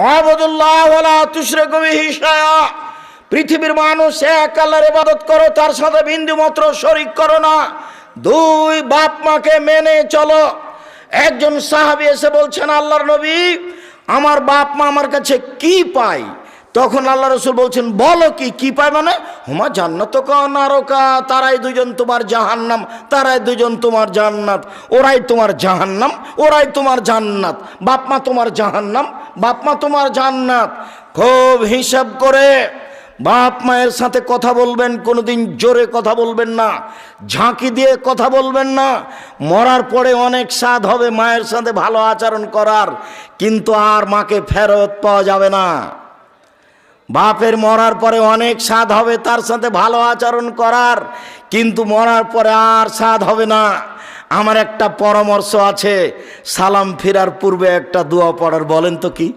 ওয়াবুদুল্লাহ ওয়ালা তুশরিকু বিহি শাইআ, পৃথিবীর মানুষ এক আল্লাহর ইবাদত করো, তার সাথে বিন্দুমাত্র শরীক করো না। দুই, বাপ মাকে মেনে চলো। একজন সাহাবী এসে বলছেন, আল্লাহর নবী, আমার বাপ মা আমার কাছে কি পায়? তখন আল্লাহ রাসূল বলছেন, বলো কি পায়? মানে হুমা জান্নাতুকা নারকা, তারাই দুজন তোমার জাহান্নাম, তারাই দুজন তোমার জান্নাত। ওরাই তোমার জাহান্নাম, ওরাই তোমার জান্নাত। বাপ মা তোমার জাহান্নাম, বাপ মা তোমার জান্নাত। খুব হিসাব করে বাপ মায়ের সাথে কথা বলবেন, কোনোদিন জোরে কথা বলবেন না, ঝাঁকি দিয়ে কথা বলবেন না। মরার পরে অনেক স্বাদ হবে মায়ের সাথে ভালো আচরণ করার, কিন্তু আর মাকে ফেরত পাওয়া যাবে না। বাপের মরার পরে অনেক স্বাদ হবে তার সাথে ভালো আচরণ করার, কিন্তু মরার পরে আর স্বাদ হবে না। আমার একটা পরামর্শ আছে, সালাম ফেরার পূর্বে একটা দোয়া পড়ার। বলেন তো কি?